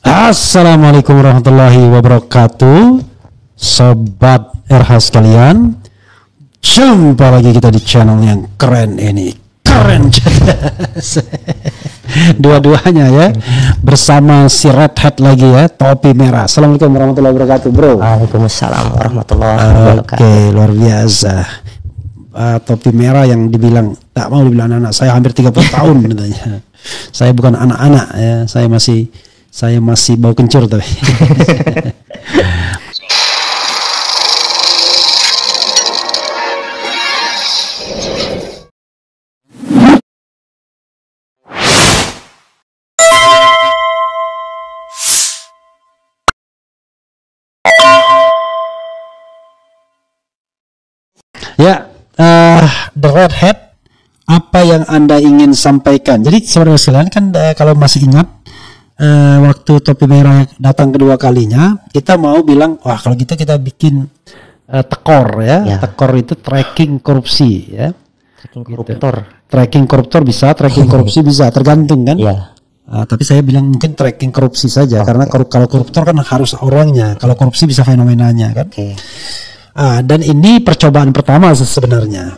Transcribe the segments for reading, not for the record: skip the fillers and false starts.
Assalamualaikum warahmatullahi wabarakatuh, sobat RH sekalian. Jumpa lagi kita di channel yang keren ini, keren dua-duanya ya, bersama si Red Hat lagi ya, topi merah. Assalamualaikum warahmatullahi wabarakatuh, bro. Waalaikumsalam warahmatullahi wabarakatuh. Oke, luar biasa. Topi merah yang dibilang tak mau dibilang anak saya hampir 30 tahun katanya. Saya bukan anak-anak ya, saya masih bau kencur tapi. Ya, The Red Hat, apa yang Anda ingin sampaikan? Jadi saudara sekalian kan kalau masih ingat waktu topi merah datang kedua kalinya, kita mau bilang, wah kalau gitu kita bikin tekor ya. Tekor itu tracking korupsi ya. Tracking koruptor. Gitu. Tracking koruptor bisa, tracking korupsi bisa, tergantung kan? Ya. Tapi saya bilang mungkin tracking korupsi saja, karena kalau koruptor kan harus orangnya, kalau korupsi bisa fenomenanya kan? Dan ini percobaan pertama sebenarnya,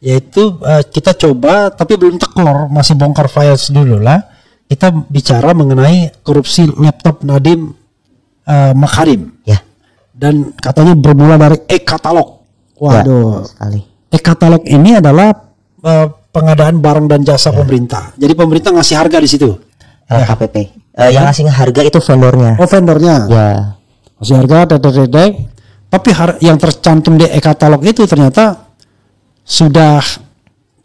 yaitu kita coba tapi belum tekor, masih bongkar files dulu lah. Kita bicara mengenai korupsi laptop Nadiem Makarim ya. Dan katanya bermula dari e-katalog. Waduh sekali. E-katalog ini adalah pengadaan barang dan jasa pemerintah. Jadi pemerintah ngasih harga di situ. KPP. Yang ngasih harga itu vendornya. Oh, vendornya. Ya. Ngasih harga, tapi yang tercantum di e-katalog itu ternyata sudah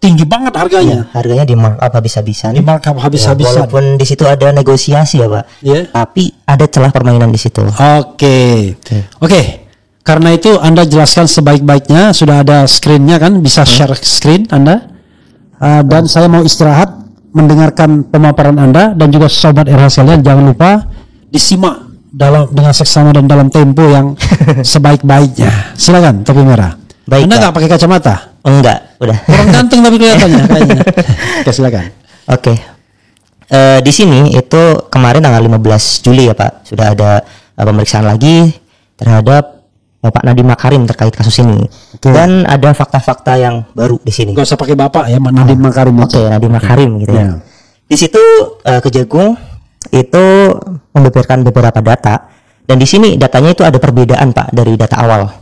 tinggi banget harganya. Ya, harganya di markup habis-habisan. Di markup habis-habisan. Walaupun di situ ada negosiasi ya, Pak. Yeah. Tapi ada celah permainan di situ. Oke. Karena itu Anda jelaskan sebaik-baiknya. Sudah ada screen-nya kan, bisa share screen Anda. Dan saya mau istirahat mendengarkan pemaparan Anda, dan juga sobat RH sekalian jangan lupa disimak dengan seksama dan dalam tempo yang sebaik-baiknya. Silakan topi merah. Baik, Anda nggak pakai kacamata? Enggak, udah. Orang ganteng tapi kelihatannya kayaknya. Oke, silakan. Oke. Di sini itu kemarin tanggal 15 Juli ya Pak, sudah ada pemeriksaan lagi terhadap Bapak Nadiem Makarim terkait kasus ini. Dan ada fakta-fakta yang baru di sini. Gak usah pakai Bapak ya, Nadiem Makarim. Nadiem Makarim gitu ya. Di situ Kejagung itu membeberkan beberapa data, dan di sini datanya itu ada perbedaan Pak dari data awal.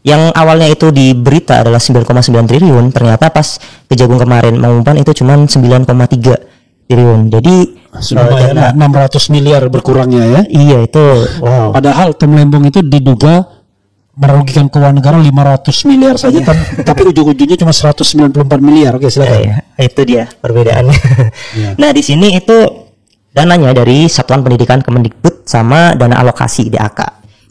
Yang awalnya itu di berita adalah 9,9 triliun, ternyata pas Kejagung kemarin mengumumkan itu cuma 9,3 triliun. Jadi sudah 600 miliar berkurangnya ya. Iya itu. Wow. Padahal Tom Lembong itu diduga merugikan keuangan negara 500 miliar saja kan, tapi ujung-ujungnya cuma 194 miliar. Oke, silakan. Itu dia perbedaannya. Nah, di sini itu dananya dari Satuan Pendidikan Kemendikbud sama dana alokasi DAK.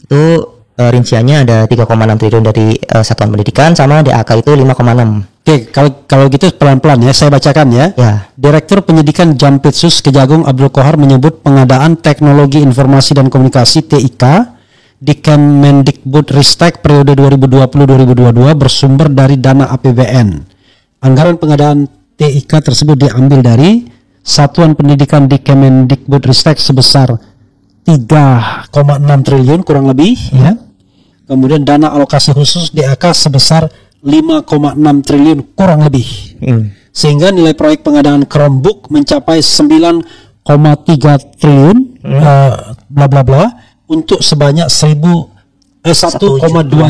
Itu rinciannya ada 3,6 triliun dari Satuan Pendidikan, sama DAK itu 5,6. Oke, kalau gitu pelan-pelan ya, saya bacakan ya. Direktur Penyidikan Jampitsus Kejagung Abdul Qohar menyebut pengadaan teknologi informasi dan komunikasi TIK di Kemendikbud Ristek periode 2020-2022 bersumber dari dana APBN. Anggaran pengadaan TIK tersebut diambil dari Satuan Pendidikan di Kemendikbud Ristek sebesar 3,6 triliun kurang lebih ya. Kemudian dana alokasi khusus DAK sebesar 5,6 triliun kurang lebih. Sehingga nilai proyek pengadaan Chromebook mencapai 9,3 triliun bla bla bla untuk sebanyak 1,2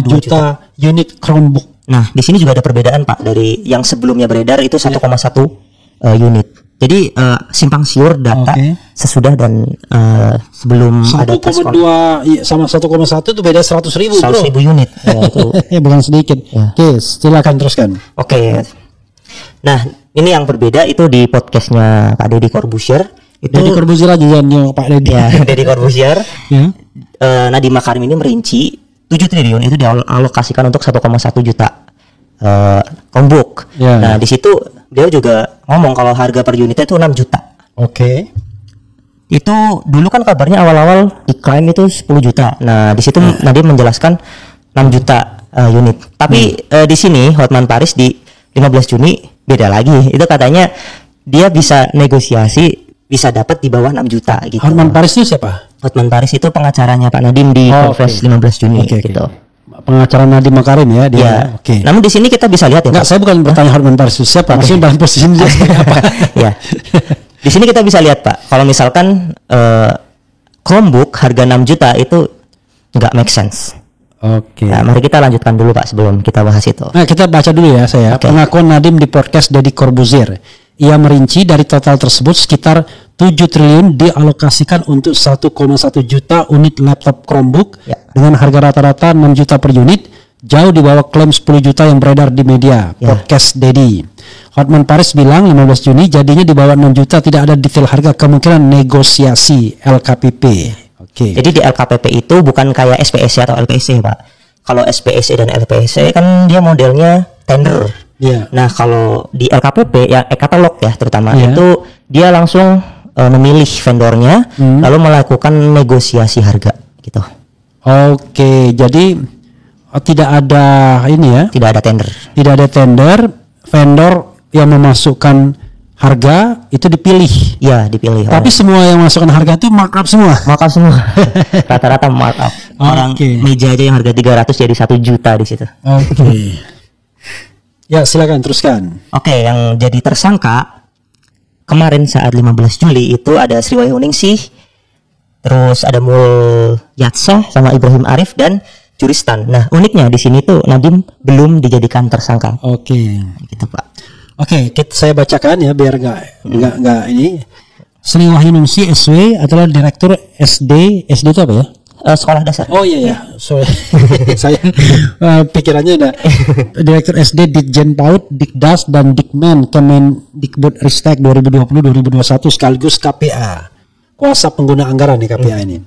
juta unit Chromebook. Nah, di sini juga ada perbedaan Pak dari yang sebelumnya beredar itu 1,1 unit. Jadi simpang siur data sesudah dan sebelum 1, ada tes 1,2 sama 1,1 itu beda 100.000 bro. 100.000 unit. Ya, itu. Bukan sedikit. Oke, silakan teruskan. Oke. Nah, ini yang berbeda itu di podcastnya Pak Deddy Corbuzier. Deddy Corbuzier aja yang Pak Deddy. Ya, Deddy Corbuzier. Nadiem Makarim ini merinci 7 triliun itu dialokasikan untuk 1,1 juta Chromebook. Nah, di situ dia juga ngomong kalau harga per unitnya itu 6 juta. Itu dulu kan kabarnya awal-awal diklaim itu 10 juta. Nah, di situ Nadiem menjelaskan 6 juta unit. Tapi di sini Hotman Paris di 15 Juni beda lagi. Itu katanya dia bisa negosiasi, bisa dapat di bawah 6 juta gitu. Hotman Paris itu siapa? Hotman Paris itu pengacaranya Pak Nadiem di Konfes 15 Juni gitu. Pengacara Nadiem Makarim ya dia. Ya. Oke. Namun di sini kita bisa lihat ya. Enggak, saya bukan bertanya Hotman Paris siapa, maksudnya dalam posisi dia seperti apa. Ya. Di sini kita bisa lihat Pak, kalau misalkan Chromebook harga 6 juta itu nggak make sense. Oke. Nah, mari kita lanjutkan dulu Pak sebelum kita bahas itu. Nah, kita baca dulu ya saya. Pengakuan Nadiem di podcast Deddy Corbuzier. Ia merinci dari total tersebut sekitar 7 triliun dialokasikan untuk 1,1 juta unit laptop Chromebook dengan harga rata-rata 6 juta per unit, jauh di bawah klaim 10 juta yang beredar di media. Podcast Deddy. Hotman Paris bilang 15 Juni jadinya di bawah 6 juta, tidak ada detail harga, kemungkinan negosiasi LKPP. Jadi di LKPP itu bukan kayak SPSC atau LPSC Pak. Kalau SPSC dan LPSC kan dia modelnya tender. Nah kalau di LKPP ya e-katalog ya terutama itu dia langsung memilih vendornya lalu melakukan negosiasi harga gitu. Jadi tidak ada ini ya? Tidak ada tender. Tidak ada tender, vendor yang memasukkan harga itu dipilih. Ya dipilih. Tapi semua yang masukkan harga itu markup semua. Markup semua. Rata-rata markup. Orang meja aja yang harga 300 jadi 1 juta di situ. Ya silakan teruskan. Yang jadi tersangka kemarin saat 15 Juli itu ada Sri Wahyuningsih, terus ada Mul Yatsah sama Ibrahim Arif dan Juristan. Nah uniknya di sini tuh Nadiem belum dijadikan tersangka. Gitu Pak. Saya bacakan ya biar nggak ini. Sri Wahyuningsih SW adalah direktur SD itu apa ya? Sekolah dasar. Sorry. Saya pikirannya ada direktur SD Ditjen PAUD, Dikdas dan Dikmen Kemendikbud Ristek 2020-2021 sekaligus KPA. Kuasa pengguna anggaran nih KPA ini.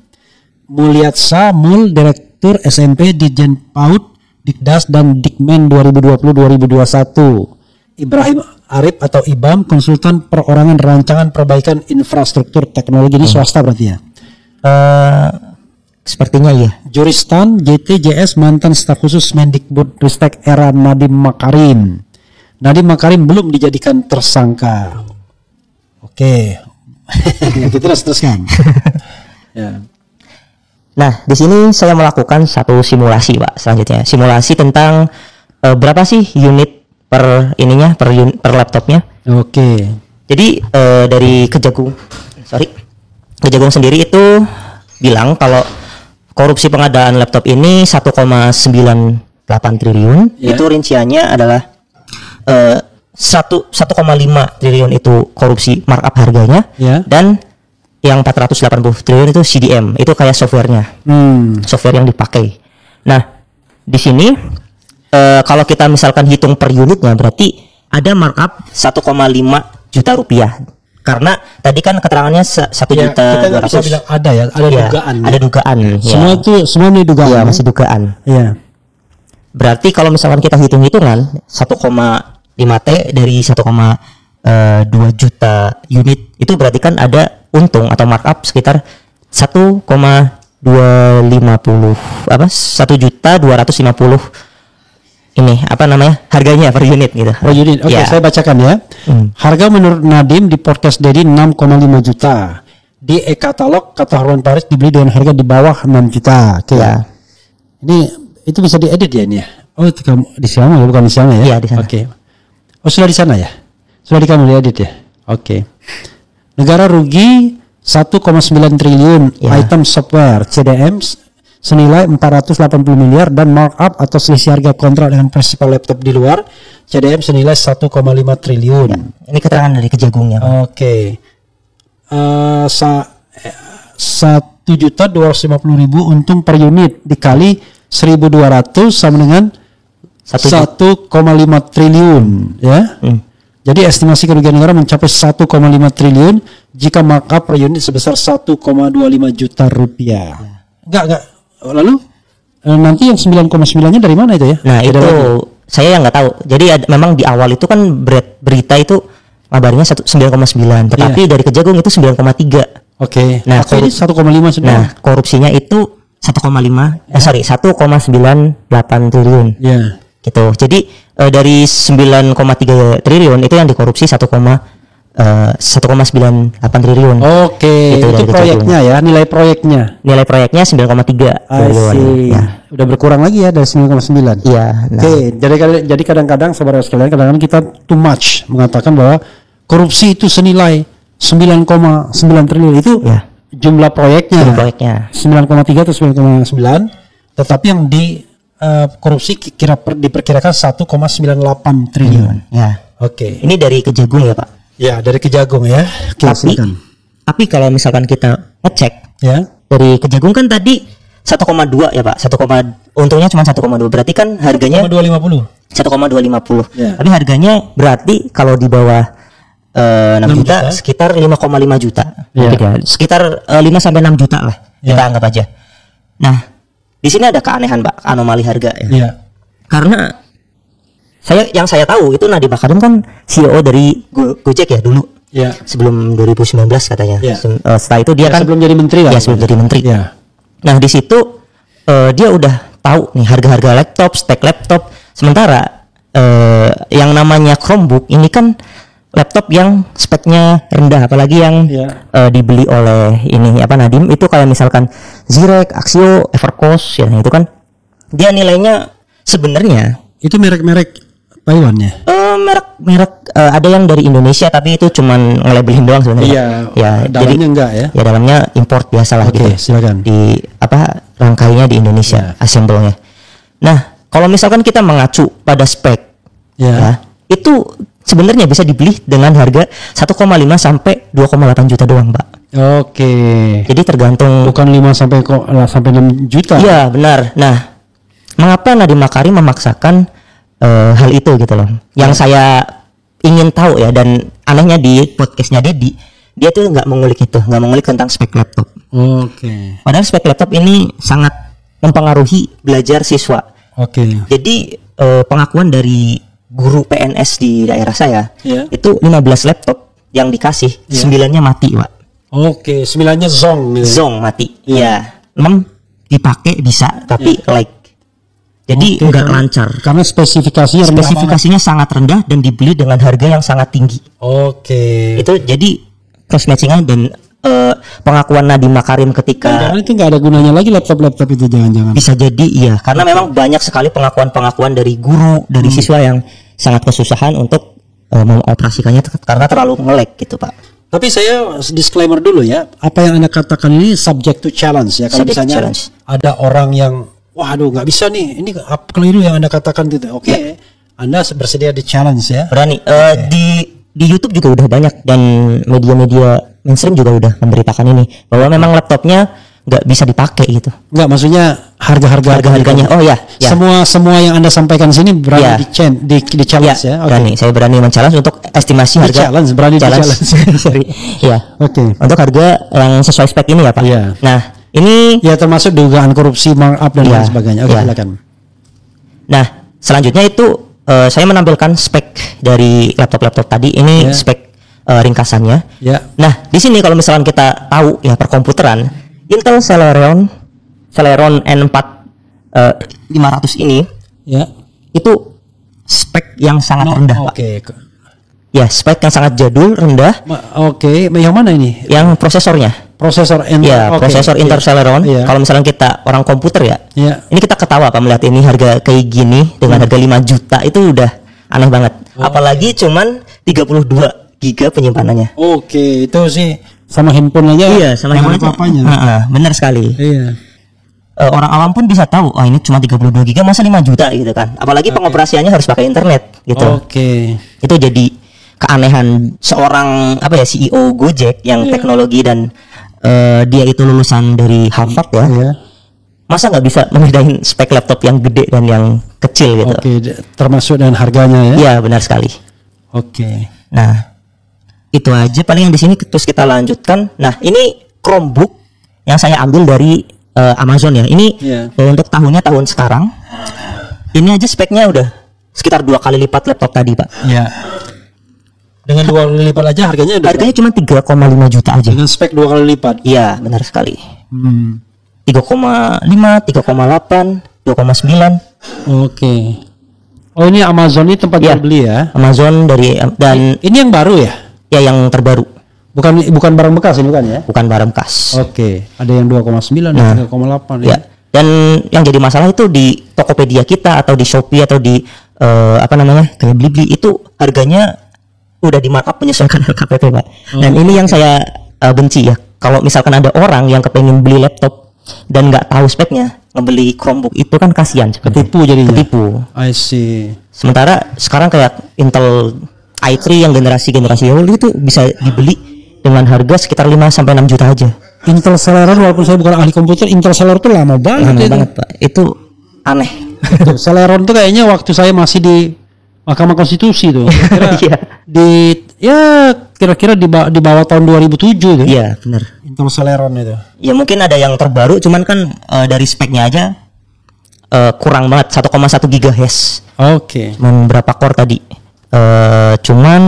Mulyatsa Mul direktur SMP Ditjen PAUD, Dikdas dan Dikmen 2020-2021. Ibrahim Arif atau IBAM konsultan perorangan rancangan perbaikan infrastruktur teknologi, ini swasta berarti ya? Sepertinya iya. Juristan JTJS mantan staf khusus Mendikbud Ristek era Nadiem Makarim. Nadiem Makarim belum dijadikan tersangka. Kita teruskan. Nah, di sini saya melakukan satu simulasi, Pak. Selanjutnya, simulasi tentang berapa sih unit per laptopnya. Jadi dari Kejagung sendiri itu bilang kalau korupsi pengadaan laptop ini 1,98 triliun. Itu rinciannya adalah 1,5 triliun itu korupsi markup harganya, dan yang 480 triliun itu CDM, itu kayak softwarenya, software yang dipakai. Nah, di sini kalau kita misalkan hitung per unitnya berarti ada markup 1,5 juta rupiah. Karena tadi kan keterangannya 1 juta. Kita nggak bisa bilang ada ya, ada dugaan. Ada dugaan. Semua ini dugaan. Iya, masih dugaan. Berarti kalau misalkan kita hitung-hitungan 1,5 T dari 1,2 juta unit itu berarti kan ada untung atau markup sekitar 1,250 ini harganya per unit gitu. Per unit. Saya bacakan ya. Harga menurut Nadiem di podcast Deddy 6,5 juta. Di e-katalog kata Hotman Paris dibeli dengan harga di bawah 6 juta. Ini itu bisa diedit ya ini ya. Itu kamu di sana ya, bukan di sana ya? Iya, di sana. Sudah di sana ya? Sudah di kamu diedit ya? Negara rugi 1,9 triliun item software CDM senilai 480 miliar dan markup atau selisih harga kontrak dengan prinsipal laptop di luar CDM senilai 1,5 triliun. Ini keterangan dari Kejagungnya. 1.250.000 untung per unit dikali 1.200 sama dengan 1,5 triliun ya. Jadi estimasi kerugian negara mencapai 1,5 triliun jika markup per unit sebesar 1,25 juta rupiah. Enggak. Lalu nanti yang 9,9-nya dari mana itu ya? Nah, itu saya yang nggak tahu. Jadi memang di awal itu kan berita itu kabarnya 9,9, tetapi dari Kejagung itu 9,3. Nah, ini 1,5 sudah. Nah, korupsinya itu 1,98 triliun. Gitu. Jadi dari 9,3 triliun itu yang dikorupsi 1,5 1,98 triliun. Oke, itu proyeknya ya, nilai proyeknya. Nilai proyeknya 9,3 triliun. Ya. Udah berkurang lagi ya dari 9,9. Iya. Nah. Oke, jadi kadang-kadang saudara sekalian, kadang-kadang kita too much mengatakan bahwa korupsi itu senilai 9,9 triliun itu ya. Jumlah proyeknya. 9,3 atau 9,9, tetapi yang di korupsi diperkirakan 1,98 triliun. Ya. Oke. Ini dari Kejagung ya, Pak? Ya, dari Kejagung ya. Tapi kalau misalkan kita ngecek ya, dari Kejagung kan tadi 1,2 ya, Pak. Untungnya cuma 1,2. Berarti kan harganya 1,250. Ya. Tapi harganya berarti kalau di bawah 6 juta sekitar 5,5 juta. Ya. Sekitar 5 sampai 6 juta lah. Ya. Kita anggap aja. Nah, di sini ada keanehan, Pak, anomali harga ya. Ya. Karena yang saya tahu itu Nadiem Makarim kan CEO dari Gojek ya dulu. Ya. Sebelum 2019 katanya. Ya. Setelah itu dia kan sebelum jadi menteri lah. Ya, sebelum jadi menteri. Ya. Nah, di situ dia udah tahu nih harga-harga laptop, spek laptop. Sementara yang namanya Chromebook ini kan laptop yang speknya rendah, apalagi yang dibeli oleh Nadiem itu kayak misalkan Zirek, Axio, Evercost ya, itu kan dia nilainya sebenarnya itu merek-merek Taiwan ya? Merek ada yang dari Indonesia tapi itu cuman nge-labelin doang sebenarnya. Iya. Ya, dalamnya jadi, enggak ya? Ya dalamnya import biasa lah gitu. Silakan. Di rangkainya di Indonesia, assemble-nya. Nah, kalau misalkan kita mengacu pada spek ya, itu sebenarnya bisa dibeli dengan harga 1,5 sampai 2,8 juta doang, Pak. Oke. Jadi tergantung, bukan 5 sampai 6 juta. Iya, benar. Nah, mengapa Nadiem Makarim memaksakan hal itu gitu loh. Yang saya ingin tahu ya, dan anehnya di podcastnya Dedi, dia tuh nggak mengulik tentang spek laptop. Oke. Padahal spek laptop ini sangat mempengaruhi belajar siswa. Oke. Jadi pengakuan dari guru PNS di daerah saya itu 15 laptop yang dikasih 9-nya mati, Pak. Oke, 9-nya zong. Zong mati. Iya. Memang dipakai bisa, tapi jadi enggak lancar. Karena spesifikasinya sangat rendah dan dibeli dengan harga yang sangat tinggi. Oke. Itu jadi cross matchingan dan pengakuan Nadiem Makarim ketika itu nggak ada gunanya lagi laptop itu, jangan-jangan. Bisa jadi iya, karena memang banyak sekali pengakuan dari guru, dari siswa yang sangat kesusahan untuk mengoperasikannya karena terlalu nge-lag gitu, Pak. Tapi saya disclaimer dulu ya, apa yang Anda katakan ini subject to challenge ya. Kalau misalnya ada orang yang waduh nggak bisa nih, ini keliru yang Anda katakan gitu. Oke. Anda bersedia di challenge ya? Berani. Di YouTube juga udah banyak dan media-media mainstream juga udah memberitakan ini bahwa memang laptopnya nggak bisa dipakai gitu. Nggak, maksudnya harganya. Oh ya. Semua yang Anda sampaikan sini berani di challenge ya. Berani. Saya berani men-challenge untuk estimasi harga. Berani challenge. Sorry. Ya. Oke. Untuk harga yang sesuai spek ini ya, Pak. Iya. Nah, ini ya termasuk dugaan korupsi, markup dan lain sebagainya. Oke, silakan. Nah, selanjutnya itu saya menampilkan spek dari laptop tadi. Ini spek ringkasannya. Nah, di sini kalau misalkan kita tahu ya perkomputeran, Intel Celeron N4 500 ini itu spek yang sangat rendah, Pak. Ya, spek yang sangat jadul, rendah. Yang mana ini? Yang prosesornya. Prosesor Intel. Prosesor Intel Celeron. Kalau misalnya kita orang komputer ini kita ketawa Pak melihat ini harga kayak gini dengan harga 5 juta itu udah aneh banget. Apalagi cuman 32 giga penyimpanannya. Itu sih sama handphone aja. Iya, sama handphone aja. Benar sekali. Iya. Orang awam pun bisa tahu, ini cuma 32 giga masa 5 juta gitu kan. Apalagi pengoperasiannya harus pakai internet gitu. Itu jadi keanehan seorang CEO Gojek yang teknologi dan dia itu lulusan dari Harvard ya. Masa nggak bisa membedain spek laptop yang gede dan yang kecil gitu. Termasuk dengan harganya ya. Iya, benar sekali. Nah, itu aja paling yang di sini, terus kita lanjutkan. Nah, ini Chromebook yang saya ambil dari Amazon ya. Ini untuk tahun sekarang. Ini aja speknya udah sekitar 2 kali lipat laptop tadi, Pak. Iya. Dengan 2 kali lipat aja harganya cuma 3,5 juta aja. Dengan spek 2 kali lipat. Iya, benar sekali. 3,5, 3,8, 2,9. Oh, ini Amazon ini tempat jual beli ya? Amazon dan ini yang baru ya? Ya, yang terbaru. Bukan barang bekas ini bukan ya? Bukan barang bekas. Oke, ada yang 2,9 dan 3,8 ya. Dan yang jadi masalah itu di Tokopedia kita atau di Shopee atau di kayak Blibli itu harganya udah di markup menyesuaikan LKPP, Pak. Dan ini yang saya benci ya. Kalau misalkan ada orang yang kepengen beli laptop dan nggak tahu speknya, ngebeli Chromebook itu kan kasihan. Ketipu jadinya. Ketipu. I see. Sementara sekarang kayak Intel i3 yang generasi dahulu itu bisa dibeli dengan harga sekitar 5 sampai 6 juta aja. Intel Celeron, walaupun saya bukan ahli komputer, Intel Celeron itu lama banget. Pak. Itu aneh. Celeron tuh kayaknya waktu saya masih di Mahkamah Konstitusi tuh. Kira-kira di bawah tahun 2007 tuh. Iya, benar. Intel Celeron itu. Ya mungkin ada yang terbaru, cuman kan dari speknya aja kurang banget, 1,1 GHz. Oke. Berapa core tadi? Cuman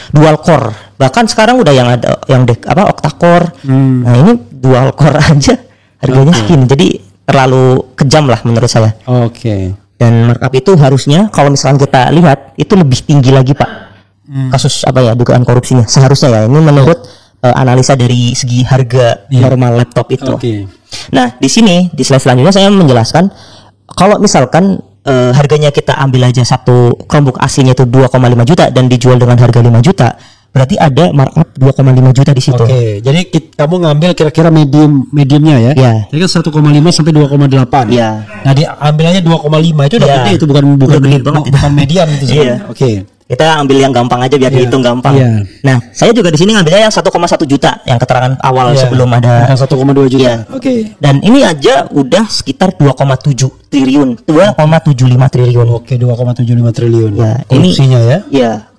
dual core. Bahkan sekarang udah yang ada yang octa core. Nah, ini dual core aja harganya segini. Jadi terlalu kejam lah menurut saya. Oke. Dan markup itu harusnya kalau misalkan kita lihat itu lebih tinggi lagi, Pak. Kasus dugaan korupsinya. Seharusnya ya. Ini menurut analisa dari segi harga normal laptop itu. Nah, di sini di slide selanjutnya saya menjelaskan kalau misalkan harganya kita ambil aja satu Chromebook aslinya itu 2,5 juta dan dijual dengan harga 5 juta, berarti ada markup 2,5 juta di situ. Oke, jadi kamu ngambil kira-kira mediumnya ya? Iya. Jadi kan 1,5 sampai 2,8. Iya. Nah, diambil aja 2,5 itu udah gede, itu bukan medium itu. Iya. Oke. Kita ambil yang gampang aja biar dihitung gampang. Nah, saya juga di sini ngambilnya yang 1,1 juta yang keterangan awal sebelum ada 1,2 juta. Oke. Dan ini aja udah sekitar 2,7 triliun, 2,75 triliun. Oke, 2,75 triliun. Ya, korupsinya ya. Ya,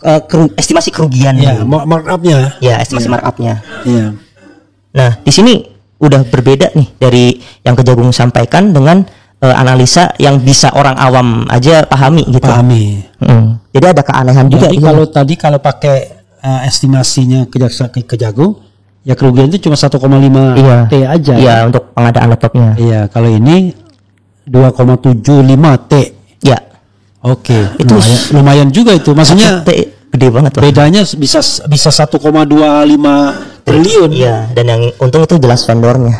estimasi kerugian. Ya, markupnya. Ya, estimasi markupnya. Iya. Nah, di sini udah berbeda nih dari yang Kejagung sampaikan dengan analisa yang bisa orang awam aja pahami gitu. Pahami. Jadi ada keanehan juga. Jadi kalau pakai estimasinya Kejagung, ya kerugian itu cuma 1,5 T aja. Iya, untuk pengadaan laptopnya. Iya, kalau ini 2,75 T. Ya. Oke. Itu lumayan juga itu. Maksudnya T gede banget. Bedanya bisa 1,25 triliun. Iya, dan yang untung itu jelas vendornya.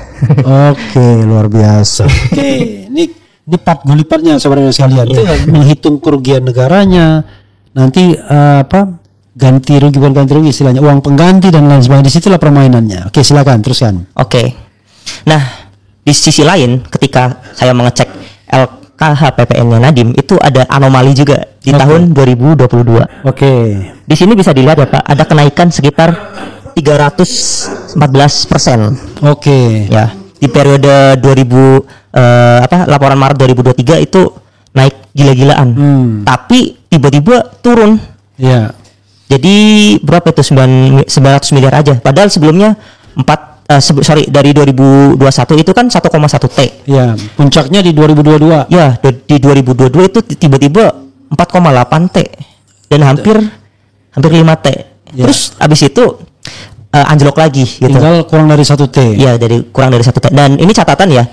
Oke, luar biasa. Oke, ini part lipatnya saudara sekalian. Itu menghitung kerugian negaranya. Nanti ganti rugi, bukan ganti rugi istilahnya, uang pengganti dan lain sebagainya. Disitulah permainannya. Oke, silakan teruskan. Oke. Nah, di sisi lain ketika saya mengecek LKHPPN-nya Nadiem itu ada anomali juga di tahun 2022. Oke. Di sini bisa dilihat ya Pak, ada kenaikan sekitar 314%. Oke. Ya, di periode laporan Maret 2023 itu naik gila-gilaan. Tapi tiba-tiba turun. Ya. Jadi berapa itu 900 miliar aja. Padahal sebelumnya dari 2021 itu kan 1,1 T. Ya, puncaknya di 2022. Ya, di 2022 itu tiba-tiba 4,8 T dan hampir 5 T. Ya. Terus abis itu anjlok lagi gitu. Tinggal kurang dari 1 T. Ya, kurang dari 1 T. Dan ini catatan ya,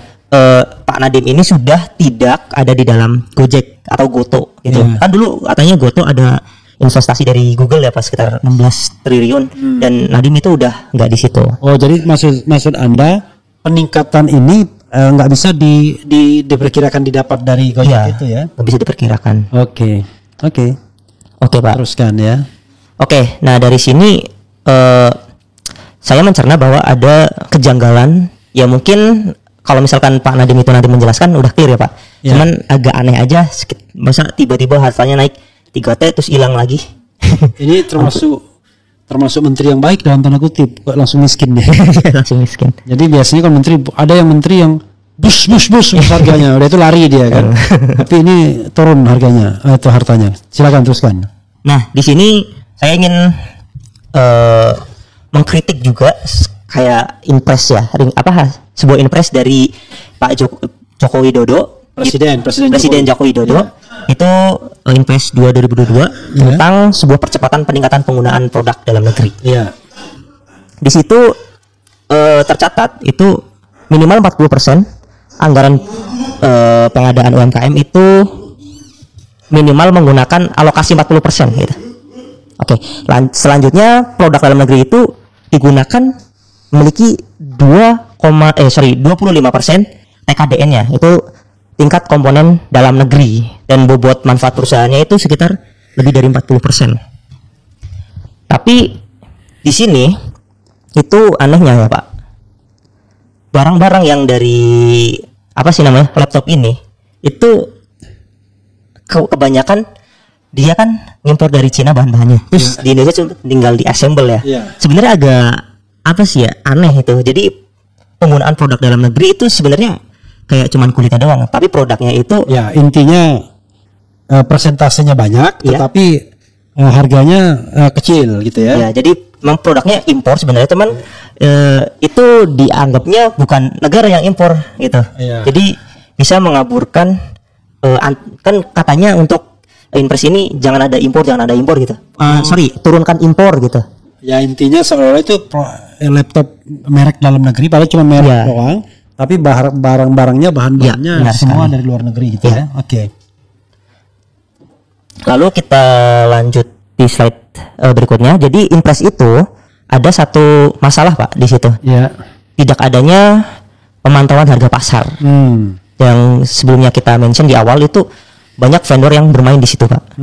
Pak Nadiem ini sudah tidak ada di dalam Gojek atau Goto gitu. Kan dulu katanya Goto ada investasi dari Google ya pas sekitar 16 triliun dan Nadiem itu udah nggak di situ. Oh, jadi maksud Anda peningkatan ini nggak bisa diperkirakan didapat dari Gojek itu ya? Nggak bisa diperkirakan. Oke Pak. Teruskan ya. Oke, nah dari sini saya mencerna bahwa ada kejanggalan. Ya mungkin kalau misalkan Pak Nadiem itu nanti menjelaskan udah clear ya Pak. Ya. Cuman agak aneh aja, masa tiba-tiba hartanya naik 3T terus hilang lagi. Ini termasuk menteri yang baik dalam tanda kutip, kok langsung miskin deh. Langsung miskin. Jadi biasanya kan ada menteri yang bus harganya, udah itu lari dia kan. Tapi ini turun harganya, itu hartanya. Silakan teruskan. Nah, di sini saya ingin mengkritik juga kayak impres ya, sebuah impres dari Pak Joko Widodo, Presiden Joko Widodo. Ya. Itu Impres 2022 tentang sebuah percepatan peningkatan penggunaan produk dalam negeri. Iya. Di situ tercatat itu minimal 40% anggaran pengadaan UMKM itu minimal menggunakan alokasi 40% gitu. Oke, selanjutnya produk dalam negeri itu digunakan memiliki 25% TKDN-nya, itu tingkat komponen dalam negeri, dan bobot manfaat perusahaannya itu sekitar lebih dari 40%. Tapi di sini itu anehnya ya Pak, barang-barang yang dari laptop ini itu kebanyakan dia kan ngimpor dari Cina bahan-bahannya, terus di Indonesia cuma tinggal di assemble ya. Sebenarnya agak aneh itu. Jadi penggunaan produk dalam negeri itu sebenarnya kayak cuman kulitnya doang, tapi produknya itu intinya persentasenya banyak, tetapi harganya kecil gitu ya. Jadi memang produknya impor sebenarnya, teman. Itu dianggapnya bukan negara yang impor gitu. Jadi bisa mengaburkan, kan katanya untuk Impres ini jangan ada impor gitu. Turunkan impor gitu. Ya intinya seolah-olah itu laptop merek dalam negeri, padahal cuma merek doang, tapi barang-barangnya, bahan-bahannya semua dari luar negeri gitu ya. Oke. Lalu kita lanjut di slide berikutnya. Jadi Impres itu ada satu masalah Pak di situ. Tidak adanya pemantauan harga pasar. Yang sebelumnya kita mention di awal itu banyak vendor yang bermain di situ Pak.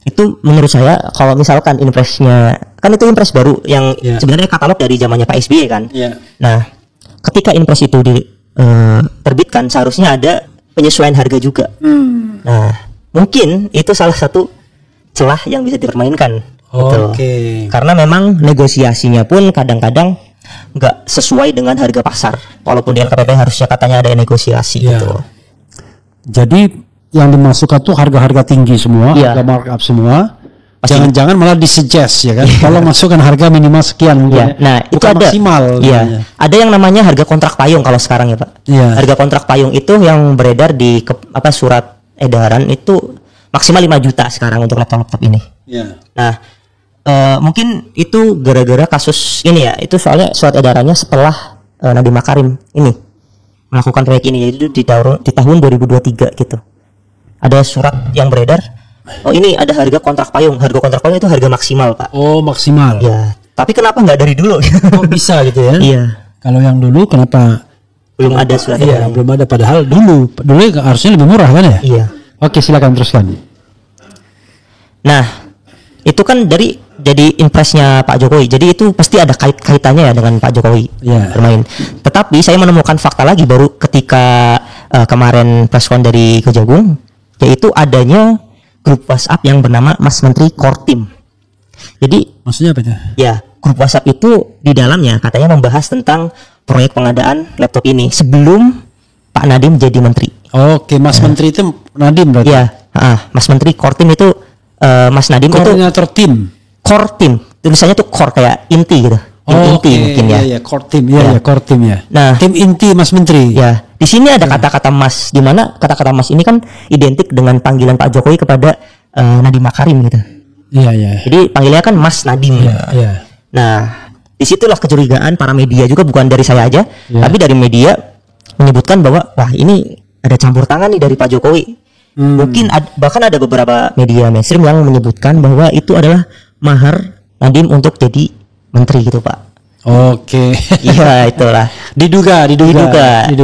Itu menurut saya kalau misalkan Impresnya, kan itu Impres baru yang sebenarnya katalog dari zamannya Pak SBY kan. Nah, ketika Impres itu diterbitkan seharusnya ada penyesuaian harga juga. Nah, mungkin itu salah satu celah yang bisa dipermainkan. Karena memang negosiasinya pun kadang-kadang nggak sesuai dengan harga pasar, walaupun di LKPP harusnya katanya ada negosiasi gitu. Jadi yang dimasukkan tuh harga-harga tinggi semua, harga markup semua. Jangan-jangan malah disuggest ya kan. Kalau masukkan harga minimal sekian mungkin. Nah, itu ada maksimal. Ada yang namanya harga kontrak payung kalau sekarang ya Pak. Harga kontrak payung itu yang beredar di surat edaran itu maksimal 5 juta sekarang untuk laptop ini. Nah, mungkin itu gara-gara kasus ini ya. Itu soalnya surat edarannya setelah Nadiem Makarim ini melakukan proyek ini, yaitu di tahun 2023 gitu. Ada surat yang beredar, ini ada harga kontrak payung. Harga kontrak payung itu harga maksimal Pak. Maksimal. Tapi kenapa nggak dari dulu? Kok bisa gitu ya? Kalau yang dulu kenapa belum ada surat edaran? Belum ada, padahal dulu harusnya lebih murah kan ya? Oke, silakan teruskan. Nah, itu kan jadi Impresnya Pak Jokowi. Jadi itu pasti ada kaitannya ya dengan Pak Jokowi bermain. Tetapi saya menemukan fakta lagi baru ketika kemarin preskon dari Kejagung, yaitu adanya grup WhatsApp yang bernama Mas Menteri Core Team. Jadi maksudnya apa itu? Grup WhatsApp itu di dalamnya katanya membahas tentang proyek pengadaan laptop ini sebelum Pak Nadiem jadi menteri. Mas Menteri itu Nadiem berarti? Mas Menteri Core Team itu Mas Nadiem koordinator tim. Core Team, tulisannya tuh core kayak inti gitu. Inti mungkin ya. Core Team, Core Team ya. Nah, tim inti Mas Menteri. Di sini ada kata-kata Mas, di mana kata-kata Mas ini kan identik dengan panggilan Pak Jokowi kepada Nadiem Makarim gitu. Jadi panggilnya kan Mas Nadiem. Nah, disitulah kecurigaan para media juga, bukan dari saya aja, tapi dari media menyebutkan bahwa wah ini ada campur tangan nih dari Pak Jokowi. Mungkin bahkan ada beberapa media mainstream yang menyebutkan bahwa itu adalah mahar Nadiem untuk jadi menteri gitu Pak. Itulah. Diduga.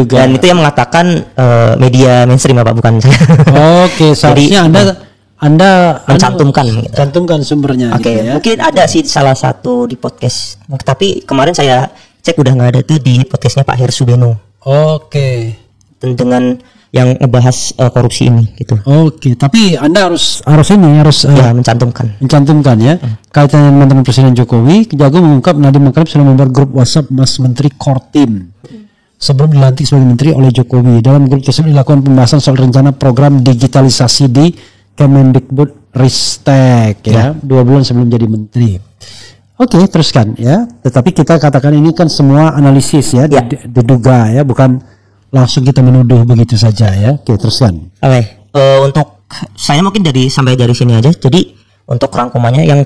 Dan itu yang mengatakan media mainstream Pak, bukan saya. Seharusnya Anda cantumkan sumbernya. Gitu ya. Mungkin ada sih salah satu di podcast. Tapi kemarin saya cek udah nggak ada tuh di podcastnya Pak Heru Subeno. Dengan yang ngebahas korupsi ini gitu. Tapi Anda harus mencantumkan ya. Kaitannya dengan mantan Presiden Jokowi, Kejagung mengungkap Nadiem Makarim sudah membuat grup WhatsApp Mas Menteri Core Team sebelum dilantik sebagai menteri oleh Jokowi. Dalam grup tersebut dilakukan pembahasan soal rencana program digitalisasi di Kemendikbud Ristek 2 bulan sebelum jadi menteri. Teruskan ya. Tetapi kita katakan ini kan semua analisis ya, diduga ya, bukan langsung kita menuduh begitu saja ya. Teruskan. Untuk saya mungkin sampai dari sini aja. Jadi untuk rangkumannya yang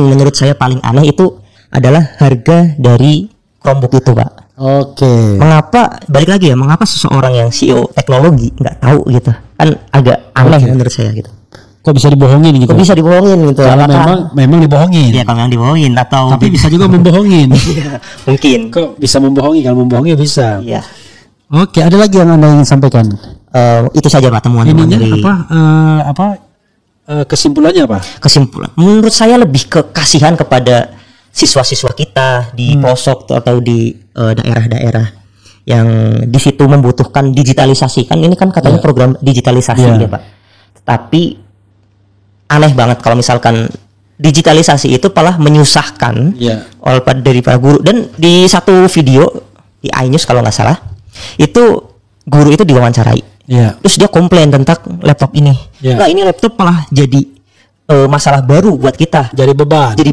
menurut saya paling aneh itu adalah harga dari Chromebook itu Pak. Mengapa seseorang yang CEO teknologi nggak tahu gitu? Kan agak aneh menurut saya gitu. kok bisa dibohongin gitu. Kok bisa dibohongin gitu. Kalau memang dibohongin. Iya, kalau memang dibohongin atau tapi bisa juga membohongin. Mungkin. Kok bisa membohongi? Kalau membohongi bisa. Iya. Oke, ada lagi yang Anda ingin sampaikan? Itu saja Pak temuan-temuan dari kesimpulannya apa? Kesimpulan. Menurut saya lebih ke kasihan kepada siswa-siswa kita di pelosok atau di daerah-daerah yang di situ membutuhkan digitalisasi. Kan ini kan katanya program digitalisasi ya Pak. Tapi aneh banget kalau misalkan digitalisasi itu malah menyusahkan oleh dari para guru. Dan di satu video di iNews kalau nggak salah, itu guru itu diwawancarai. Terus dia komplain tentang laptop ini. Nah, ini laptop malah jadi masalah baru buat kita. Jadi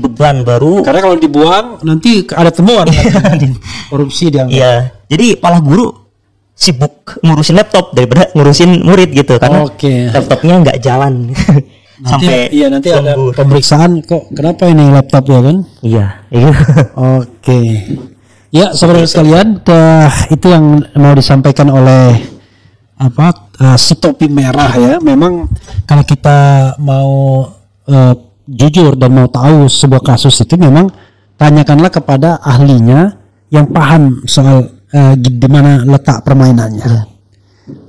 beban baru. Karena kalau dibuang nanti ada temuan korupsi dia. Iya. Jadi malah guru sibuk ngurusin laptop daripada ngurusin murid gitu karena laptopnya nggak jalan. Sampai nanti ada pemeriksaan kok kenapa ini laptop ya kan? Iya. Oke. Ya, saudara sekalian, itu yang mau disampaikan oleh si topi merah ya. Memang kalau kita mau jujur dan mau tahu sebuah kasus itu memang tanyakanlah kepada ahlinya yang paham soal di mana letak permainannya.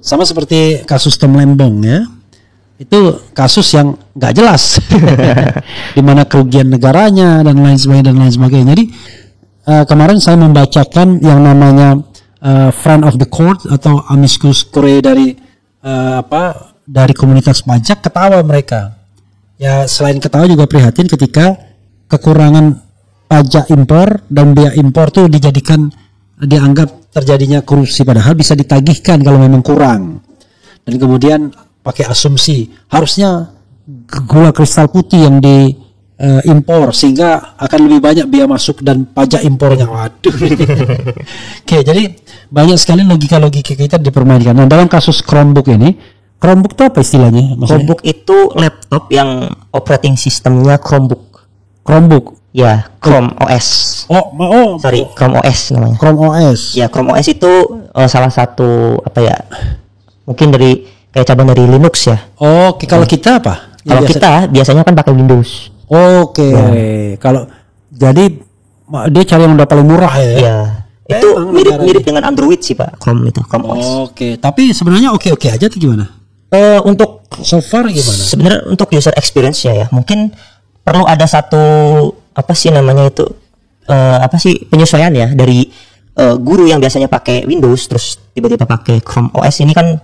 Sama seperti kasus Tom Lembong ya. Itu kasus yang nggak jelas di mana kerugian negaranya dan lain sebagainya. Jadi kemarin saya membacakan yang namanya friend of the court atau amicus curiae dari komunitas pajak, ketawa mereka. Ya selain ketawa juga prihatin ketika kekurangan pajak impor dan biaya impor tuh dianggap terjadinya korupsi, padahal bisa ditagihkan kalau memang kurang. Dan kemudian pakai asumsi harusnya gula kristal putih yang diimpor sehingga akan lebih banyak biaya masuk dan pajak impornya. Waduh. Oke, jadi banyak sekali logika-logika kita dipermainkan. Nah, dalam kasus Chromebook ini, Chromebook itu apa istilahnya? Chromebook itu laptop yang operating sistemnya Chromebook. Ya, Chrome OS. Chrome OS namanya. Chrome OS. Ya, Chrome OS itu salah satu mungkin dari kayak cabang dari Linux ya. Oke, kalau kita apa? Kalau kita biasanya kan pakai Windows. Oke. Kalau jadi dia cari yang udah paling murah ya. Iya. Itu mirip dengan Android sih Pak, Chrome OS. Oke, tapi sebenarnya oke aja tuh gimana? Untuk so far gimana? Sebenarnya untuk user experience-nya ya, mungkin perlu ada satu penyesuaian ya dari guru yang biasanya pakai Windows terus tiba-tiba pakai Chrome OS. Ini kan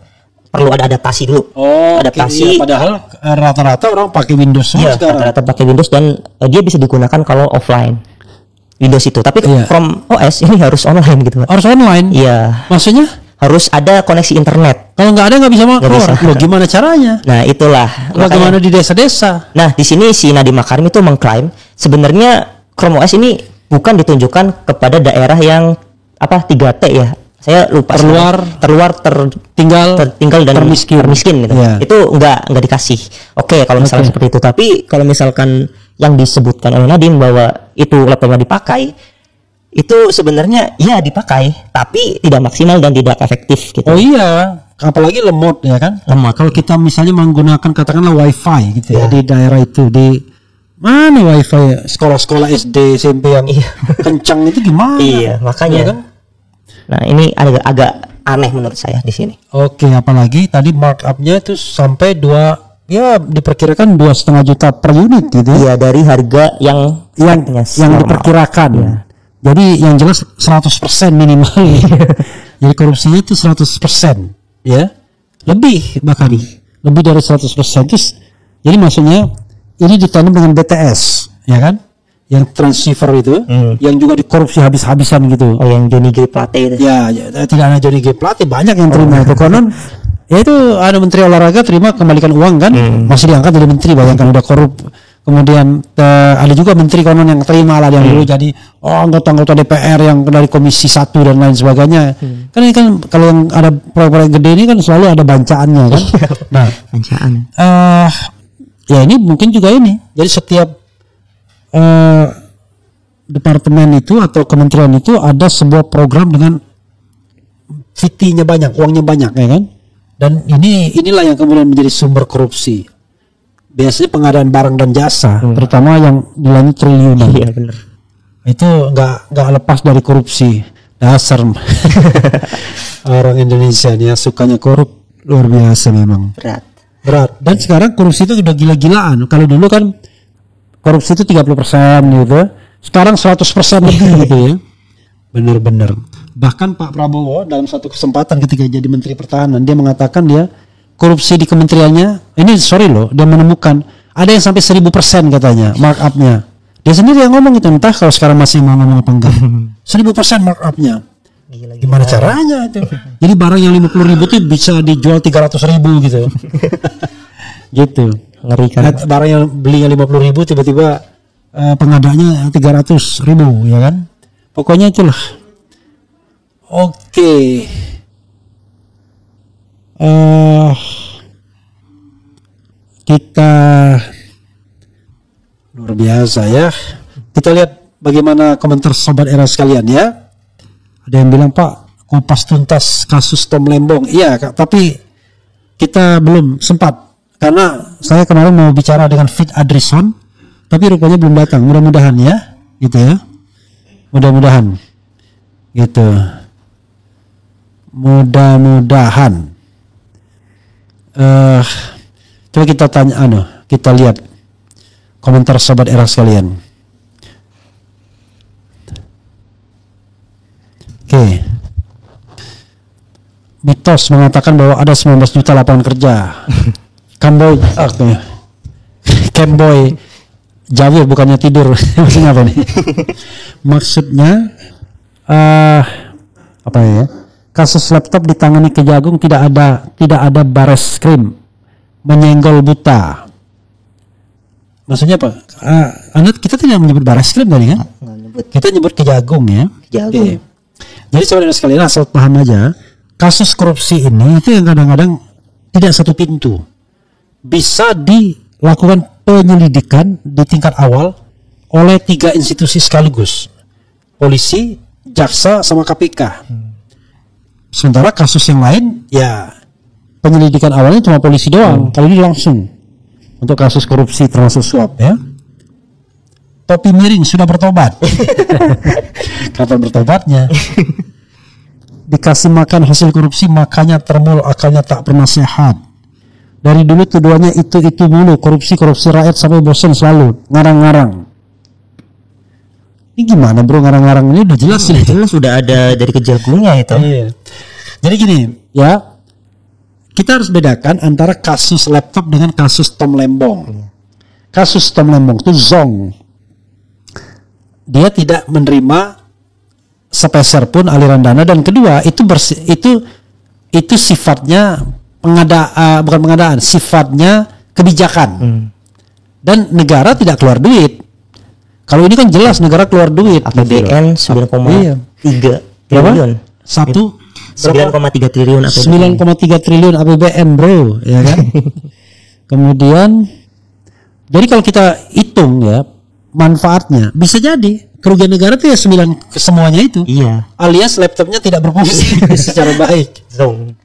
perlu ada adaptasi dulu. Adaptasi. Padahal rata-rata orang pakai Windows sekarang. Rata-rata pakai Windows dan dia bisa digunakan kalau offline Windows itu. Tapi Chrome OS ini harus online gitu. Harus online? Iya. Maksudnya? Harus ada koneksi internet. Kalau nggak ada nggak bisa keluar. Loh, gimana caranya? Nah itulah. Bagaimana di desa-desa? Nah di sini si Nadiem Makarim itu mengklaim sebenarnya Chrome OS ini bukan ditunjukkan kepada daerah yang 3T ya. Saya lupa. Tertinggal dan termiskin gitu. Itu nggak dikasih. Oke, kalau misalnya seperti itu. Tapi kalau misalkan yang disebutkan oleh Nadiem bahwa itu laptopnya dipakai, itu sebenarnya ya dipakai tapi tidak maksimal dan tidak efektif gitu. Oh iya, apalagi lemot ya kan? Lemot. Kalau kita misalnya menggunakan katakanlah wifi gitu ya di daerah itu, di mana wifi ya? Sekolah-sekolah SD SMP yang kencang itu gimana? Iya, makanya ya kan? Nah, ini agak aneh menurut saya di sini. Oke, apalagi tadi markupnya itu sampai diperkirakan 2,5 juta per unit gitu. Iya, dari harga yang diperkirakan. Ya. Jadi yang jelas 100% minimal. Jadi korupsinya itu 100%, ya. Lebih bahkan lebih dari 100%. Terus jadi maksudnya ini ditandem dengan BTS, ya kan? Yang transceiver itu, yang juga dikorupsi habis-habisan gitu. Oh, yang Johnny G Plate itu. Ya, tidak hanya Johnny G Plate, banyak yang terima itu. Konon ya itu ada menteri olahraga terima kembalikan uang kan, masih diangkat jadi menteri, bayangkan udah korup. Kemudian ada juga menteri konon yang terima lah yang dulu jadi anggota DPR yang dari Komisi 1 dan lain sebagainya. Kan ini kan kalau yang ada proyek-proyek gede ini kan selalu ada bancaannya kan. Nah, bancaan. Ya ini mungkin juga ini. Jadi setiap departemen itu atau kementerian itu ada sebuah program dengan fee-nya banyak, uangnya banyak ya kan. Dan inilah yang kemudian menjadi sumber korupsi. biasanya pengadaan barang dan jasa, terutama yang nilainya triliunan. Iya benar. Itu nggak lepas dari korupsi. Dasar orang Indonesia nih ya, sukanya korup luar biasa memang. Berat. Dan sekarang korupsi itu udah gila-gilaan. Kalau dulu kan korupsi itu 30% gitu. Sekarang 100% lebih gitu ya. Bener-bener. Bahkan Pak Prabowo dalam satu kesempatan ketika jadi Menteri Pertahanan, dia mengatakan dia korupsi di kementeriannya, dia menemukan ada yang sampai 1000% katanya markup-nya. Dia sendiri yang ngomong itu, entah kalau sekarang masih mau ngomong apa enggak. 1000% markup-nya. Gimana caranya itu? Jadi barang yang 50.000 itu bisa dijual 300.000 gitu. Gitu. Ngerikan. Barang yang belinya 50.000 tiba-tiba pengadanya 300.000 ya kan? Pokoknya itulah. Oke. Kita luar biasa ya. Kita lihat bagaimana komentar sobat era sekalian ya. Ada yang bilang, Pak, kupas tuntas kasus Tom Lembong. Iya, tapi kita belum sempat karena saya kemarin mau bicara dengan Fit Adrison, tapi rupanya belum datang. Mudah-mudahan ya, gitu ya. Mudah-mudahan, gitu. Mudah-mudahan. Coba kita tanya, kita lihat komentar sobat era sekalian. Oke. Mitos mengatakan bahwa ada 19 juta lapangan kerja. Camboy Jawir bukannya tidur. Maksudnya apa nih? Maksudnya apa ya? Kasus laptop ditangani Kejagung tidak ada Bareskrim menyenggol buta. Maksudnya apa? Kita tidak menyebut Bareskrim tadi kan? Kita nyebut Kejagung ya. Kejagung. Jadi saudara sekalian asal paham aja, kasus korupsi ini itu yang kadang-kadang tidak satu pintu. Bisa dilakukan penyelidikan di tingkat awal oleh 3 institusi sekaligus. Polisi, jaksa, sama KPK. Sementara kasus yang lain ya penyelidikan awalnya cuma polisi doang. Kalau ini langsung untuk kasus korupsi termasuk suap ya. Topi miring sudah bertobat. Kapan bertobatnya? Dikasih makan hasil korupsi makanya termul, akalnya tak pernah sehat. Dari dulu tuduhannya itu mulu, korupsi rakyat sampai bosan selalu ngarang-ngarang. Ini gimana bro, ngarang-ngarang ini udah jelas sih. Jelas sudah ada dari Kejagungnya itu. Iya. Jadi gini ya, kita harus bedakan antara kasus laptop dengan kasus Tom Lembong. Kasus Tom Lembong itu zong. Dia tidak menerima sepeser pun aliran dana, dan kedua itu sifatnya bukan pengadaan, sifatnya kebijakan. Dan negara tidak keluar duit. Kalau ini kan jelas negara keluar duit. APBN 9,3 triliun. 9,3 triliun APBN. 9,3 triliun APBN bro, ya kan? Kemudian jadi kalau kita hitung ya manfaatnya, bisa jadi kerugian negara itu ya 9 semuanya itu. Iya. Alias laptopnya tidak berfungsi secara baik.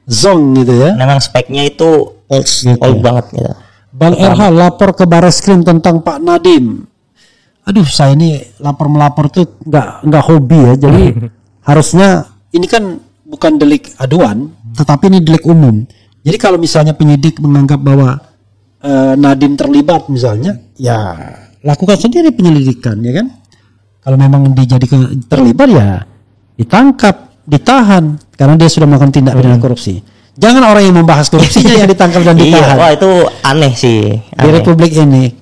Zong gitu ya. Memang speknya itu old banget gitu. Bang RH lapor ke Bareskrim tentang Pak Nadiem. Aduh, saya ini melapor tuh nggak hobi ya. Jadi harusnya ini kan bukan delik aduan, tetapi ini delik umum. Jadi kalau misalnya penyidik menganggap bahwa Nadiem terlibat misalnya, ya lakukan sendiri penyelidikan, ya kan? Kalau memang dijadikan terlibat ya ditangkap, ditahan karena dia sudah melakukan tindak pidana korupsi. Jangan orang yang membahas korupsinya yang ditangkap dan ditahan. Iya, wah itu aneh sih. Di Republik ini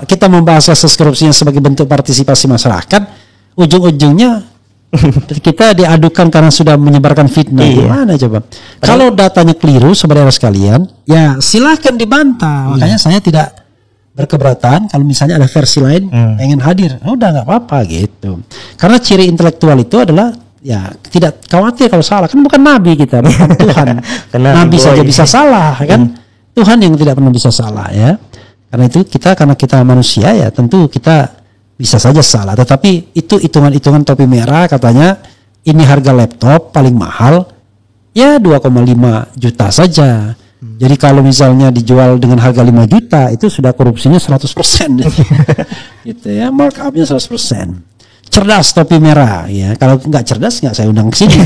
kita membahas kasus korupsinya sebagai bentuk partisipasi masyarakat, ujung-ujungnya kita diadukan karena sudah menyebarkan fitnah. Gimana coba? Kalau datanya keliru saudara sekalian, ya silahkan dibantah. Makanya saya tidak berkeberatan kalau misalnya ada versi lain pengen hadir, udah nggak apa-apa gitu. Karena ciri intelektual itu adalah ya tidak khawatir kalau salah, kan bukan nabi kita, bukan Tuhan. Nabi saja bisa salah kan, Tuhan yang tidak pernah bisa salah ya. Karena itu karena kita manusia ya tentu kita bisa saja salah, tetapi itu hitungan topi merah katanya ini harga laptop paling mahal ya 2,5 juta saja. Jadi kalau misalnya dijual dengan harga 5 juta itu sudah korupsinya 100%. Gitu ya, markupnya 100%. Cerdas topi merah ya. Kalau nggak cerdas nggak saya undang ke sini.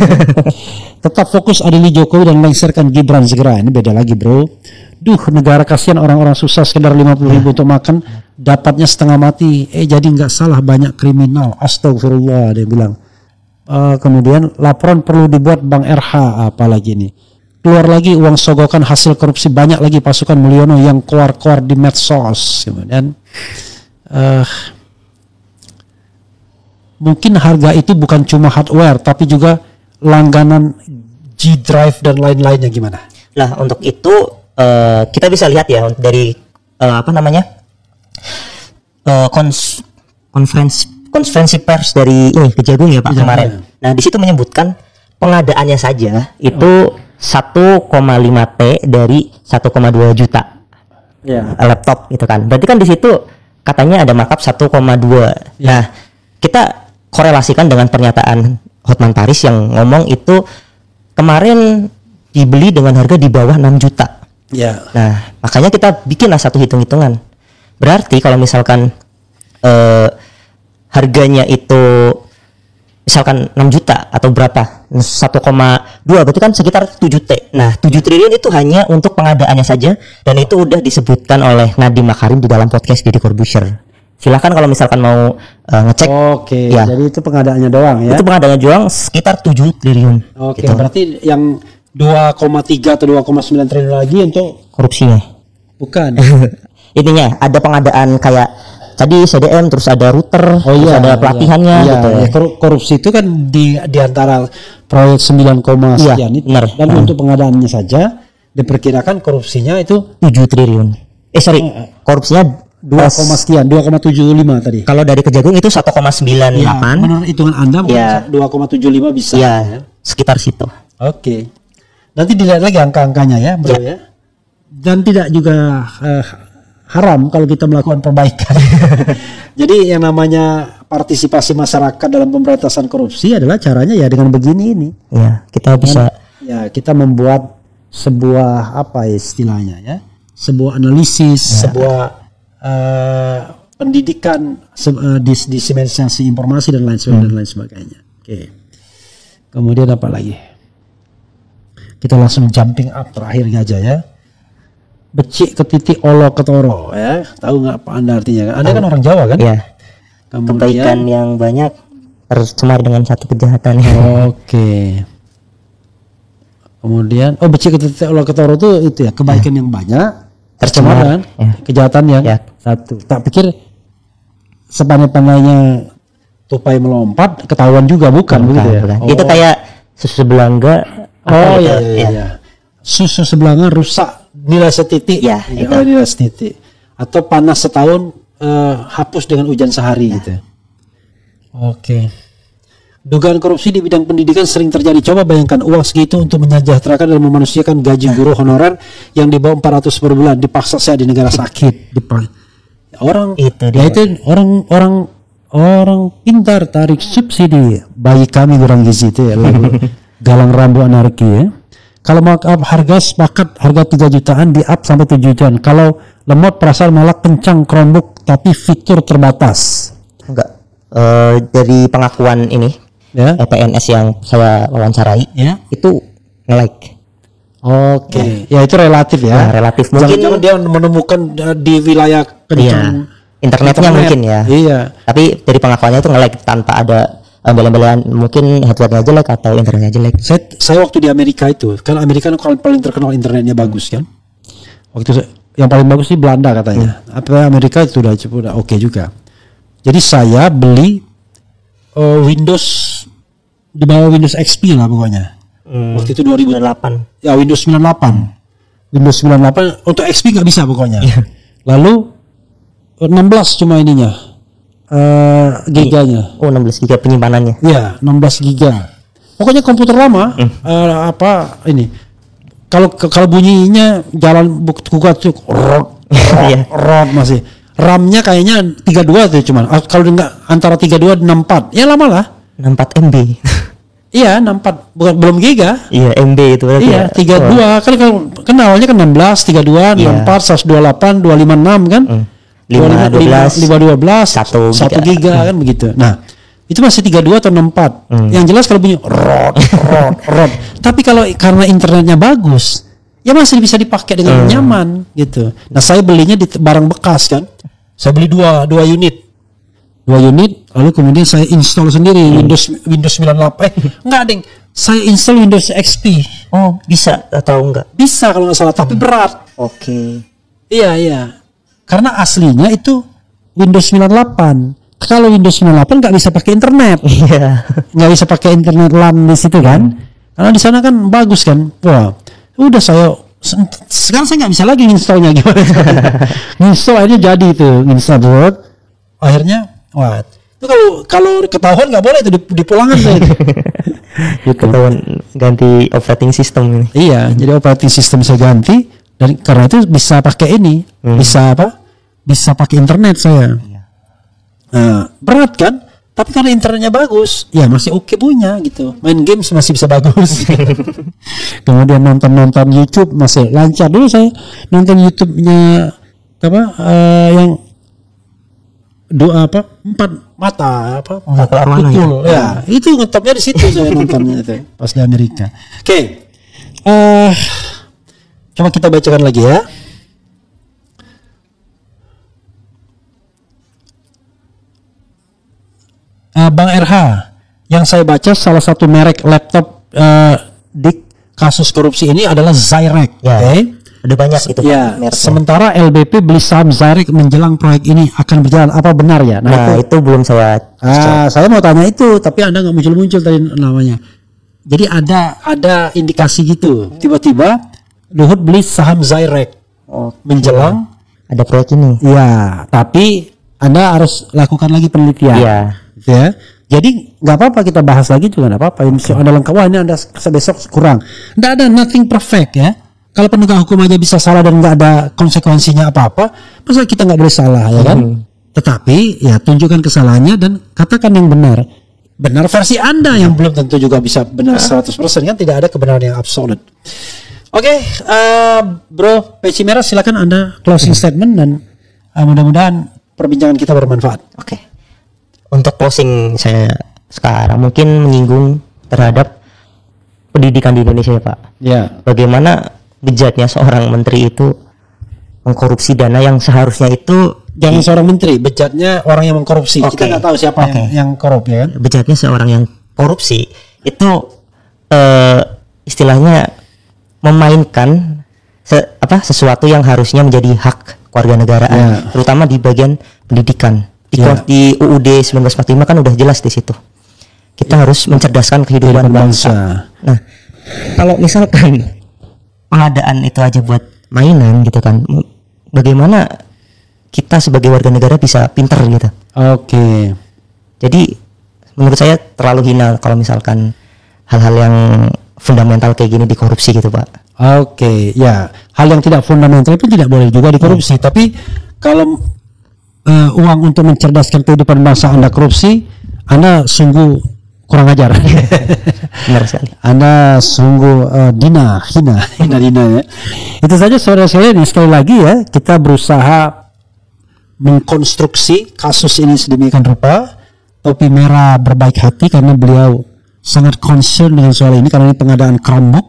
Tetap fokus adili Jokowi dan lengserkan Gibran segera. Ini beda lagi bro. Duh, negara kasihan orang-orang susah sekedar 50.000 untuk makan, dapatnya setengah mati. Jadi nggak salah banyak kriminal. Astagfirullah dia bilang. Kemudian laporan perlu dibuat Bang RH apalagi ini. Keluar lagi uang sogokan hasil korupsi, banyak lagi pasukan Mulyono yang keluar-keluar di medsos. Kemudian mungkin harga itu bukan cuma hardware tapi juga langganan G-Drive dan lain-lainnya gimana? Nah untuk itu kita bisa lihat ya dari konferensi pers dari ini Kejagung ya Pak kemarin. Nah di situ menyebutkan pengadaannya saja itu 1,5 T dari 1,2 juta laptop gitu kan. Berarti kan di situ katanya ada markup 1,2. Nah kita korelasikan dengan pernyataan Hotman Paris yang ngomong itu kemarin dibeli dengan harga di bawah 6 juta. Nah makanya kita bikinlah satu hitung-hitungan. Berarti kalau misalkan harganya itu misalkan 6 juta atau berapa 1,2 berarti kan sekitar 7 T. Nah 7 triliun itu hanya untuk pengadaannya saja dan itu udah disebutkan oleh Nadiem Makarim di dalam podcast Deddy Corbuzier. Silakan kalau misalkan mau ngecek. Oke, ya. Jadi itu pengadaannya doang ya. Itu pengadaannya doang sekitar 7 triliun. Oke, gitu. Berarti yang 2,3 atau 2,9 triliun lagi untuk korupsinya. Bukan. Intinya ada pengadaan kayak tadi CDM terus ada router, terus ada pelatihannya gitu. Ya, korupsi itu kan di antara proyek 9, sekian itu. Benar. Dan untuk pengadaannya saja diperkirakan korupsinya itu 7 triliun. Korupsinya 2,75 tadi. Kalau dari Kejagung itu 1,98. Ya, menurut hitungan Anda ya. 2,75 bisa. Ya, sekitar situ. Oke. Nanti dilihat lagi angka-angkanya ya, bro ya. Dan tidak juga haram kalau kita melakukan perbaikan. Jadi yang namanya partisipasi masyarakat dalam pemberantasan korupsi adalah caranya ya dengan begini ini. Ya, kita bisa kita membuat sebuah istilahnya ya, sebuah analisis, sebuah pendidikan, diseminasi informasi dan lain sebagainya. Oke. Kemudian apa lagi? Kita langsung jumping up terakhir aja ya. Becik ke titik olo ketoro ya. Tahu nggak apa Anda artinya? Anda kan orang Jawa kan? Iya. Kebaikan yang banyak tercemar dengan satu kejahatan. Oke. Kemudian becik ke titik olo ketoro itu ya, kebaikan yang banyak tercemar kan? Kejahatan yang satu. Tak pikir sepandai-pandainya tupai melompat ketahuan juga bukan begitu ya? Itu kayak susu belangga. Iya. Susu sebelanga rusak nilai setitik. Nilai setitik. Atau panas setahun hapus dengan hujan sehari gitu. Oke. Dugaan korupsi di bidang pendidikan sering terjadi. Coba bayangkan uang segitu untuk menyejahterakan dan memanusiakan gaji guru honorer yang di bawah 400 per bulan. Dipaksa saya di negara sakit. Orang pintar tarik subsidi bagi kami kurang gizi itu ya. Galang rambu anarki ya. Kalau markup harga sepakat harga 3 jutaan di up sampai 7 jutaan. Kalau lemot perasaan malah kencang Chromebook tapi fitur terbatas. Enggak. Dari pengakuan ini PNS yang saya wawancarai itu nge-like. Oke. Ya itu relatif ya. Nah, relatif. Mungkin jangan dia menemukan di wilayah kencang internetnya mungkin ya. Iya. Tapi dari pengakuannya itu nge-like tanpa ada bela-belaan mungkin hardware-nya jelek atau internetnya jelek. Saya waktu di Amerika itu, kan Amerika kan paling terkenal internetnya bagus kan. Waktu yang paling bagus di Belanda katanya. Apa Amerika itu udah oke juga. Jadi saya beli Windows di bawah Windows XP lah pokoknya. Waktu itu 2008. Ya Windows 98. Windows 98 untuk XP nggak bisa pokoknya. Lalu 16 cuma ininya. Giganya. 16 giga penyimpanannya. Iya, 16 giga. Pokoknya komputer lama. Ini. Kalau bunyinya jalan buka cuk rot masih. RAM-nya kayaknya 32 tuh cuman. Kalau enggak antara 32 dan 64. Ya lama lah. 64 MB. Iya, 64 bukan belum giga. Iya, MB itu berarti. Iya, 32 kan awalnya kan 16, 32, 64, 128, 256 kan? 512, 1 giga kan begitu. Nah, itu masih 32 atau 64. Yang jelas kalau bunyi rot. Tapi kalau karena internetnya bagus, ya masih bisa dipakai dengan nyaman gitu. Nah, saya belinya di barang bekas kan. Saya beli 2 unit. 2 unit, lalu kemudian saya install sendiri Windows 98. Enggak, Ding. Saya install Windows XP. Oh, bisa atau enggak? Bisa kalau nggak salah, tapi berat. Oke. Iya. Karena aslinya itu Windows 98. Kalau Windows 98 nggak bisa pakai internet. Iya. Nggak bisa pakai internet LAN di situ kan. Karena di sana kan bagus kan. Wah, udah sekarang saya nggak bisa lagi installnya gimana. Install akhirnya jadi itu install. Akhirnya wah, itu kalau ketahuan nggak boleh itu dipulangan tuh. Ketahuan ganti operating system ini. Iya, jadi operating system saya ganti dan karena itu bisa pakai ini, bisa pakai internet saya. Nah, berat kan? Tapi karena internetnya bagus, ya masih oke punya gitu. Main games masih bisa bagus. Kemudian nonton YouTube masih lancar. Dulu saya nonton YouTube-nya yang 4 mata betul ya, itu ngetopnya di situ saya nontonnya itu pas di Amerika. Oke. Coba kita bacakan lagi ya. Bang RH, yang saya baca salah satu merek laptop di kasus korupsi ini adalah Zyrek. Ya. Oke. Ada banyak itu. Ya, sementara LBP beli saham Zyrek menjelang proyek ini akan berjalan, apa benar ya? Nah, itu belum saya. Saya mau tanya itu, tapi Anda nggak muncul tadi namanya. Jadi ada indikasi gitu. Tiba-tiba Luhut beli saham Zyrek menjelang ada proyek ini. Iya, tapi Anda harus lakukan lagi penelitian. Iya. Ya. Jadi nggak apa-apa kita bahas lagi juga nggak apa-apa. Ada lengkap. Wah, ini Anda besok kurang. Nggak ada, nothing perfect ya. Kalau penegak hukum aja bisa salah dan nggak ada konsekuensinya apa-apa, masa kita nggak boleh salah ya kan? Tetapi ya tunjukkan kesalahannya dan katakan yang benar versi Anda yang belum tentu juga bisa benar 100% kan, tidak ada kebenaran yang absolut. Oke, Bro Peci Merah, silakan Anda closing statement dan mudah-mudahan perbincangan kita bermanfaat. Oke. Untuk closing saya sekarang mungkin menyinggung terhadap pendidikan di Indonesia ya Pak. Ya. Bagaimana bejatnya seorang menteri itu mengkorupsi dana yang seharusnya itu jangan seorang menteri, bejatnya orang yang mengkorupsi. Kita nggak tahu siapa yang korup ya kan? Bejatnya seorang yang korupsi itu istilahnya memainkan sesuatu yang harusnya menjadi hak kewarganegaraan, terutama di bagian pendidikan. Di UUD 1945 kan udah jelas di situ. Kita harus mencerdaskan kehidupan bangsa. Nah, kalau misalkan pengadaan itu aja buat mainan gitu kan, bagaimana kita sebagai warga negara bisa pinter gitu? Oke. Jadi menurut saya terlalu hina kalau misalkan hal-hal yang fundamental kayak gini dikorupsi gitu Pak. Oke, ya hal yang tidak fundamental itu tidak boleh juga dikorupsi. Tapi kalau uang untuk mencerdaskan kehidupan bangsa Anda korupsi, Anda sungguh kurang ajar. Benar sekali. Anda sungguh hina ya. Itu saja saudara-saudara, ini sekali lagi ya, kita berusaha mengkonstruksi kasus ini sedemikian rupa. Topi Merah berbaik hati karena beliau sangat concern dengan soal ini, karena ini pengadaan Chromebook,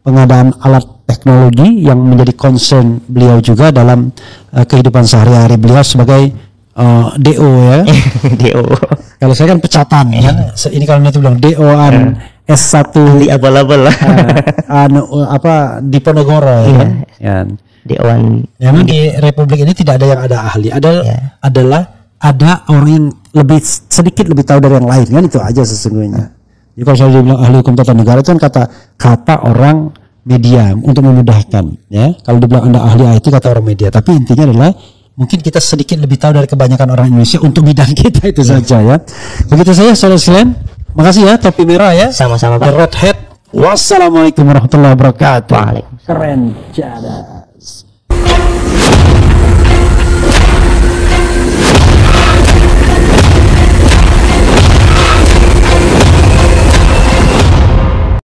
pengadaan alat teknologi yang menjadi concern beliau juga dalam kehidupan sehari-hari beliau sebagai DO ya. DO. Kalau saya kan pecatan ya. Ini kalau nanti bilang DO-an S1 di abal-abal lah. Di Ponorogo ya. Ya. DO-an. Memang di Republik ini tidak ada yang ada ahli. Ada orang yang sedikit lebih tahu dari yang lain kan, itu aja sesungguhnya. Jadi kalau saya bilang ahli hukum tata negara itu kan kata orang media untuk memudahkan ya. Kalau dibilang Anda ahli IT kata orang media, tapi intinya adalah mungkin kita sedikit lebih tahu dari kebanyakan orang Indonesia untuk bidang kita itu saja ya. Begitu saja saudara sekalian. Makasih ya Topi Merah ya. Sama-sama Pak. Red Hat. Wassalamualaikum warahmatullahi wabarakatuh. Waalaikumsalam. Keren jadas.